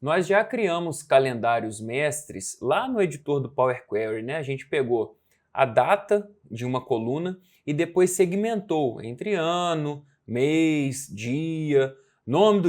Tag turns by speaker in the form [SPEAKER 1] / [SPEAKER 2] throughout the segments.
[SPEAKER 1] Nós já criamos calendários mestres lá no editor do Power Query, né? A gente pegou a data de uma coluna e depois segmentou entre ano, mês, dia, nome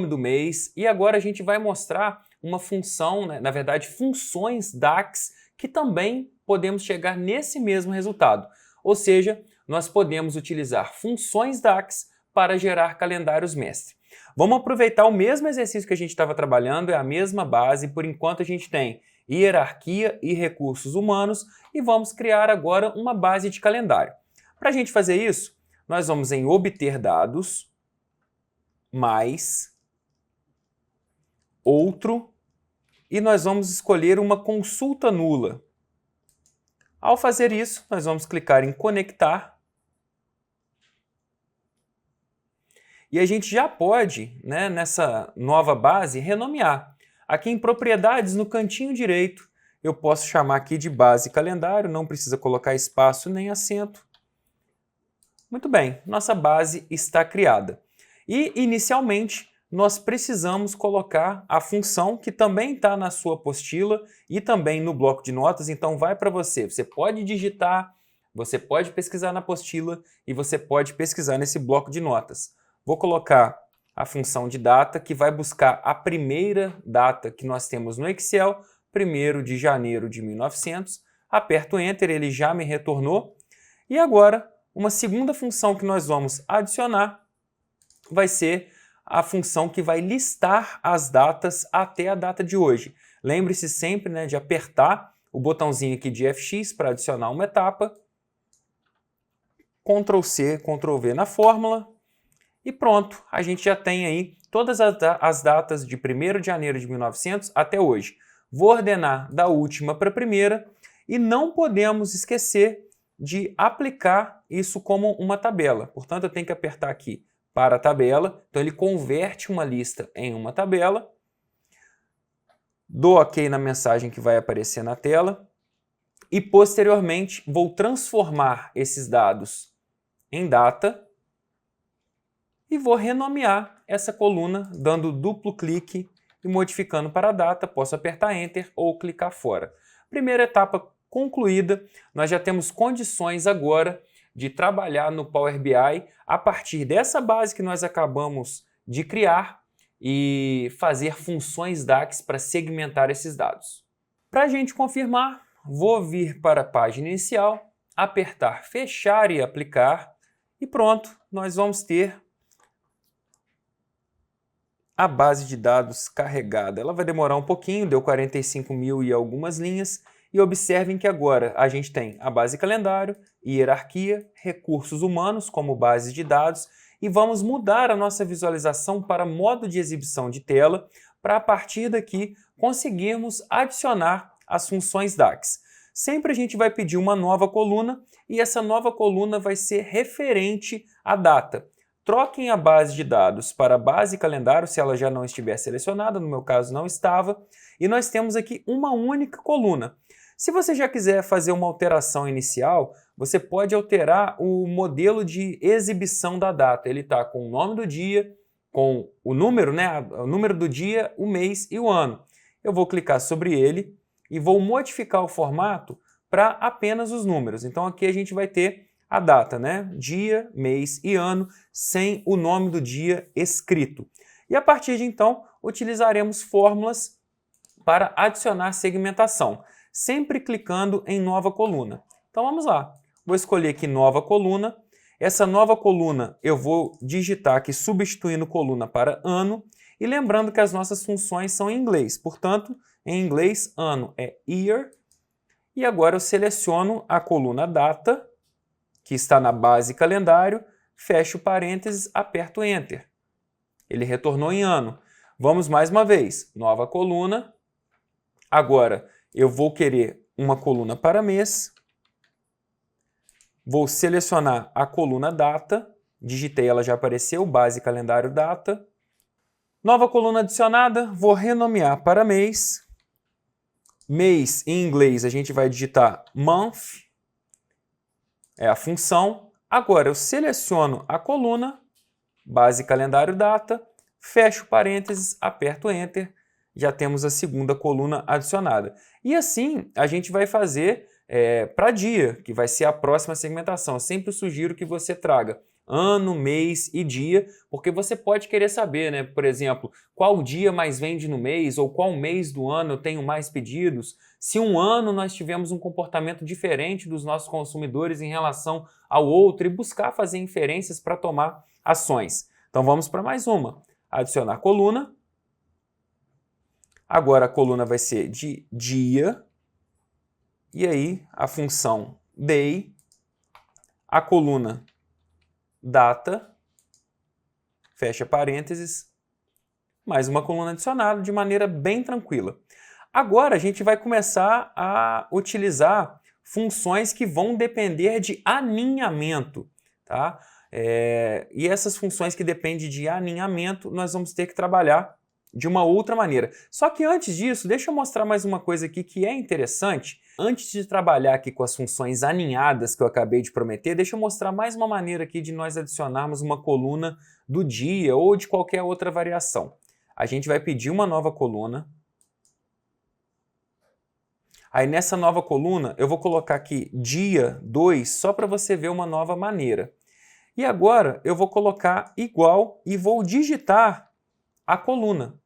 [SPEAKER 1] do mês, e agora a gente vai mostrar uma função, né? Na verdade, funções DAX que também podemos chegar nesse mesmo resultado. Ou seja, nós podemos utilizar funções DAX para gerar calendários mestre. Vamos aproveitar o mesmo exercício que a gente estava trabalhando, é a mesma base, por enquanto a gente tem hierarquia e recursos humanos e vamos criar agora uma base de calendário. Para a gente fazer isso, nós vamos em obter dados, mais, outro, e nós vamos escolher uma consulta nula. Ao fazer isso, nós vamos clicar em conectar. E a gente já pode, né, nessa nova base, renomear. Aqui em propriedades, no cantinho direito, eu posso chamar aqui de base calendário, não precisa colocar espaço nem acento. Muito bem, nossa base está criada. E, inicialmente, nós precisamos colocar a função que também está na sua apostila e também no bloco de notas, então vai para você. Você pode digitar, você pode pesquisar na apostila e você pode pesquisar nesse bloco de notas. Vou colocar a função de data, que vai buscar a primeira data que nós temos no Excel, 1º de janeiro de 1900. Aperto Enter, ele já me retornou. E agora, uma segunda função que nós vamos adicionar vai ser a função que vai listar as datas até a data de hoje. Lembre-se sempre, né, de apertar o botãozinho aqui de FX para adicionar uma etapa. Ctrl C, Ctrl V na fórmula. E pronto, a gente já tem aí todas as datas de 1º de janeiro de 1900 até hoje. Vou ordenar da última para a primeira e não podemos esquecer de aplicar isso como uma tabela. Portanto, eu tenho que apertar aqui para a tabela, então ele converte uma lista em uma tabela. Dou OK na mensagem que vai aparecer na tela e posteriormente vou transformar esses dados em data e vou renomear essa coluna, dando duplo clique e modificando para a data. Posso apertar Enter ou clicar fora. Primeira etapa concluída, nós já temos condições agora de trabalhar no Power BI a partir dessa base que nós acabamos de criar e fazer funções DAX para segmentar esses dados. Para a gente confirmar, vou vir para a página inicial, apertar Fechar e Aplicar e pronto, nós vamos ter a base de dados carregada. Ela vai demorar um pouquinho, deu 45.000 e algumas linhas. E observem que agora a gente tem a base calendário, hierarquia, recursos humanos como base de dados e vamos mudar a nossa visualização para modo de exibição de tela para a partir daqui conseguirmos adicionar as funções DAX. Sempre a gente vai pedir uma nova coluna e essa nova coluna vai ser referente à data. Troquem a base de dados para a base calendário se ela já não estiver selecionada, no meu caso não estava, e nós temos aqui uma única coluna. Se você já quiser fazer uma alteração inicial, você pode alterar o modelo de exibição da data. Ele está com o nome do dia, com o número, né? O número do dia, o mês e o ano. Eu vou clicar sobre ele e vou modificar o formato para apenas os números. Então aqui a gente vai ter a data, né? Dia, mês e ano, sem o nome do dia escrito. E a partir de então, utilizaremos fórmulas para adicionar segmentação, sempre clicando em nova coluna. Então vamos lá. Vou escolher aqui nova coluna. Essa nova coluna eu vou digitar aqui substituindo coluna para ano e lembrando que as nossas funções são em inglês. Portanto, em inglês, ano é year. E agora eu seleciono a coluna data, que está na base calendário, fecho parênteses, aperto Enter. Ele retornou em ano. Vamos mais uma vez. Nova coluna. Agora, eu vou querer uma coluna para mês. Vou selecionar a coluna data. Digitei, ela já apareceu, base calendário data. Nova coluna adicionada, vou renomear para mês. Mês, em inglês, a gente vai digitar month. É a função. Agora eu seleciono a coluna, base calendário data, fecho parênteses, aperto Enter, já temos a segunda coluna adicionada. E assim a gente vai fazer para dia, que vai ser a próxima segmentação. Eu sempre sugiro que você traga ano, mês e dia, porque você pode querer saber, né? Por exemplo, qual dia mais vende no mês ou qual mês do ano eu tenho mais pedidos. Se um ano nós tivemos um comportamento diferente dos nossos consumidores em relação ao outro e buscar fazer inferências para tomar ações. Então vamos para mais uma. Adicionar coluna. Agora a coluna vai ser de dia. E aí a função day, a coluna data, fecha parênteses, mais uma coluna adicionada de maneira bem tranquila. Agora a gente vai começar a utilizar funções que vão depender de alinhamento, tá? E essas funções que dependem de alinhamento, nós vamos ter que trabalhar de uma outra maneira. Só que antes disso, deixa eu mostrar mais uma coisa aqui que é interessante. Antes de trabalhar aqui com as funções alinhadas que eu acabei de prometer, deixa eu mostrar mais uma maneira aqui de nós adicionarmos uma coluna do dia ou de qualquer outra variação. A gente vai pedir uma nova coluna. Aí nessa nova coluna eu vou colocar aqui dia 2 só para você ver uma nova maneira. E agora eu vou colocar igual e vou digitar a coluna.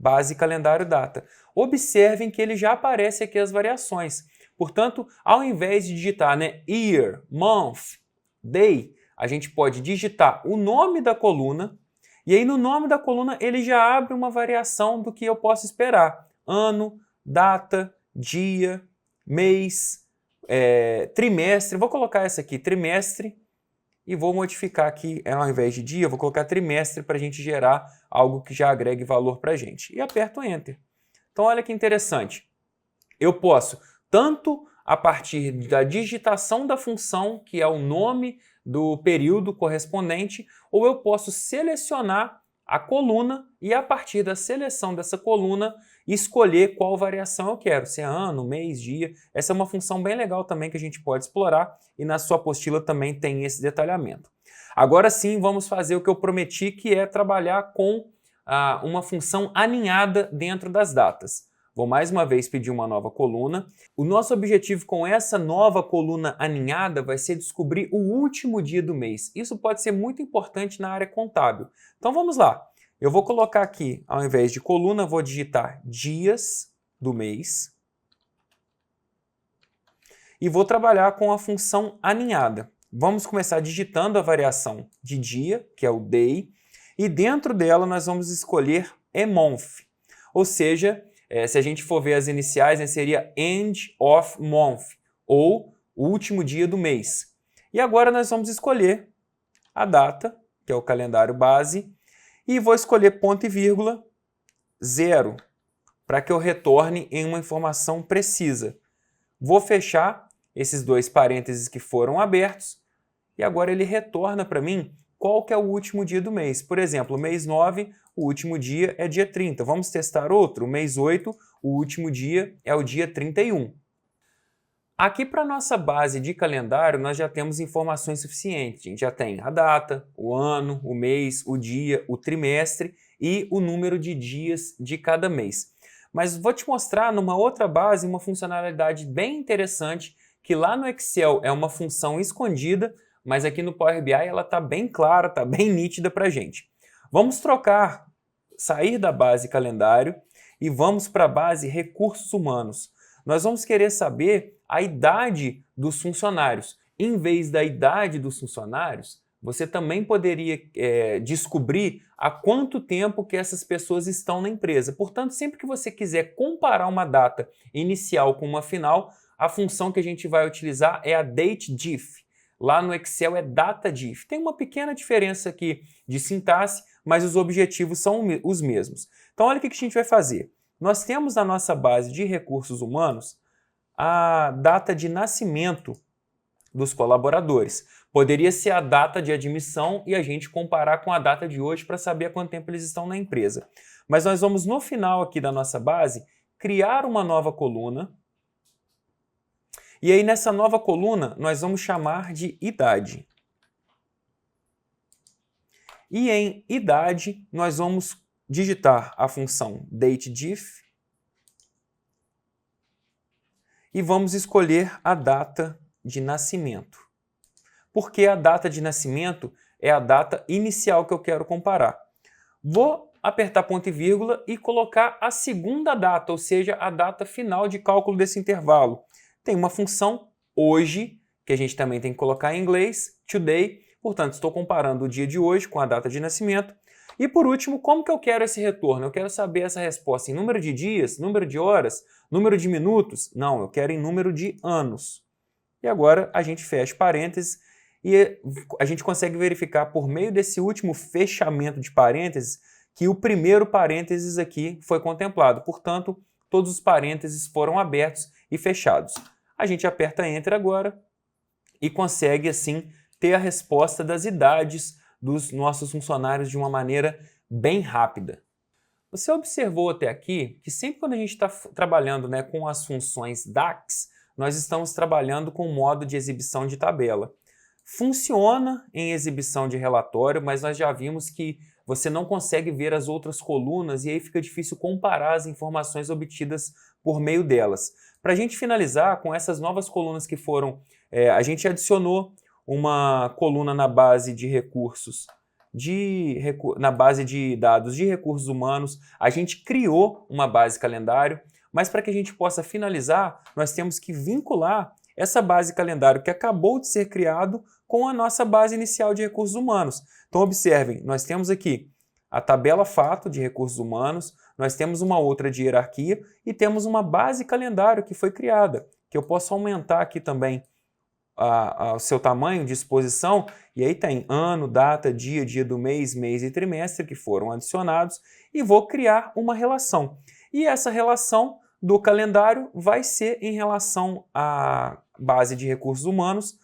[SPEAKER 1] Base, calendário, data. Observem que ele já aparece aqui as variações. Portanto, ao invés de digitar year, month, day, a gente pode digitar o nome da coluna e aí no nome da coluna ele já abre uma variação do que eu posso esperar. Ano, data, dia, mês, trimestre. Vou colocar essa aqui, trimestre. E vou modificar aqui, ao invés de dia, vou colocar trimestre para a gente gerar algo que já agregue valor para a gente. E aperto Enter. Então olha que interessante. Eu posso, tanto a partir da digitação da função, que é o nome do período correspondente, ou eu posso selecionar a coluna e a partir da seleção dessa coluna escolher qual variação eu quero, se é ano, mês, dia. Essa é uma função bem legal também que a gente pode explorar e na sua apostila também tem esse detalhamento. Agora sim, vamos fazer o que eu prometi, que é trabalhar com uma função alinhada dentro das datas. Vou mais uma vez pedir uma nova coluna. O nosso objetivo com essa nova coluna alinhada vai ser descobrir o último dia do mês. Isso pode ser muito importante na área contábil. Então vamos lá. Eu vou colocar aqui, ao invés de coluna, vou digitar dias do mês. E vou trabalhar com a função alinhada. Vamos começar digitando a variação de dia, que é o day, e dentro dela nós vamos escolher month, ou seja, se a gente for ver as iniciais, seria end of month, ou o último dia do mês. E agora nós vamos escolher a data, que é o calendário base, e vou escolher ponto e vírgula 0, para que eu retorne em uma informação precisa. Vou fechar esses dois parênteses que foram abertos, e agora ele retorna para mim qual que é o último dia do mês. Por exemplo, mês 9, o último dia é dia 30. Vamos testar outro? Mês 8, o último dia é o dia 31. Aqui para a nossa base de calendário, nós já temos informações suficientes. A gente já tem a data, o ano, o mês, o dia, o trimestre e o número de dias de cada mês. Mas vou te mostrar numa outra base uma funcionalidade bem interessante que lá no Excel é uma função escondida, mas aqui no Power BI ela está bem clara, está bem nítida para a gente. Vamos sair da base calendário e vamos para a base recursos humanos. Nós vamos querer saber a idade dos funcionários. Em vez da idade dos funcionários, você também poderia descobrir há quanto tempo que essas pessoas estão na empresa. Portanto, sempre que você quiser comparar uma data inicial com uma final, a função que a gente vai utilizar é a DateDiff. Lá no Excel é DataDiff. Tem uma pequena diferença aqui de sintaxe, mas os objetivos são os mesmos. Então, olha o que a gente vai fazer. Nós temos na nossa base de recursos humanos a data de nascimento dos colaboradores. Poderia ser a data de admissão e a gente comparar com a data de hoje para saber há quanto tempo eles estão na empresa. Mas nós vamos, no final aqui da nossa base, criar uma nova coluna. E aí, nessa nova coluna, nós vamos chamar de idade. E em idade, nós vamos digitar a função datediff e vamos escolher a data de nascimento. Porque a data de nascimento é a data inicial que eu quero comparar. Vou apertar ponto e vírgula e colocar a segunda data, ou seja, a data final de cálculo desse intervalo. Tem uma função hoje, que a gente também tem que colocar em inglês, today, portanto estou comparando o dia de hoje com a data de nascimento. E por último, como que eu quero esse retorno? Eu quero saber essa resposta em número de dias, número de horas, número de minutos? Não, eu quero em número de anos. E agora a gente fecha parênteses e a gente consegue verificar por meio desse último fechamento de parênteses que o primeiro parênteses aqui foi contemplado. Portanto, todos os parênteses foram abertos e fechados. A gente aperta Enter agora e consegue assim ter a resposta das idades dos nossos funcionários de uma maneira bem rápida. Você observou até aqui que sempre quando a gente está trabalhando, né, com as funções DAX, nós estamos trabalhando com o modo de exibição de tabela. Funciona em exibição de relatório, mas nós já vimos que você não consegue ver as outras colunas e aí fica difícil comparar as informações obtidas por meio delas. Para a gente finalizar com essas novas colunas que foram, a gente adicionou uma coluna na base de recursos, na base de dados de recursos humanos, a gente criou uma base calendário, mas para que a gente possa finalizar, nós temos que vincular essa base calendário que acabou de ser criado com a nossa base inicial de recursos humanos. Então observem, nós temos aqui a tabela fato de recursos humanos, nós temos uma outra de hierarquia e temos uma base calendário que foi criada, que eu posso aumentar aqui também o seu tamanho de exposição, e aí tem ano, data, dia, dia do mês, mês e trimestre que foram adicionados, e vou criar uma relação. E essa relação do calendário vai ser em relação à base de recursos humanos,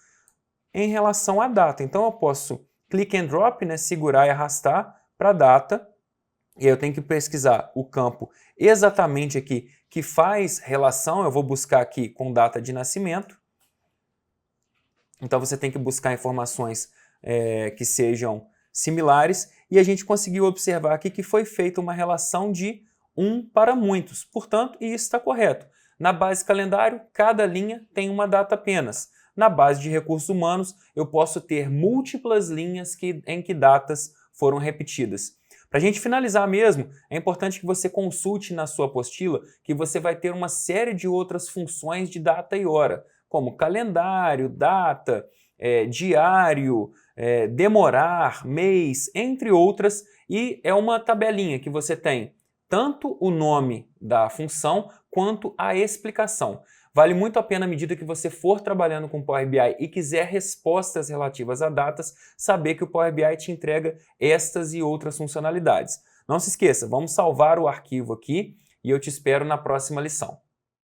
[SPEAKER 1] em relação à data. Então eu posso click and drop, né, segurar e arrastar para a data, e aí eu tenho que pesquisar o campo exatamente aqui que faz relação, eu vou buscar aqui com data de nascimento. Então você tem que buscar informações que sejam similares e a gente conseguiu observar aqui que foi feita uma relação de 1 para muitos. Portanto, isso está correto. Na base calendário, cada linha tem uma data apenas. Na base de recursos humanos, eu posso ter múltiplas linhas em que datas foram repetidas. Para a gente finalizar mesmo, é importante que você consulte na sua apostila que você vai ter uma série de outras funções de data e hora, como calendário, data, diário, demorar, mês, entre outras, e é uma tabelinha que você tem tanto o nome da função quanto a explicação. Vale muito a pena, à medida que você for trabalhando com o Power BI e quiser respostas relativas a datas, saber que o Power BI te entrega estas e outras funcionalidades. Não se esqueça, vamos salvar o arquivo aqui e eu te espero na próxima lição.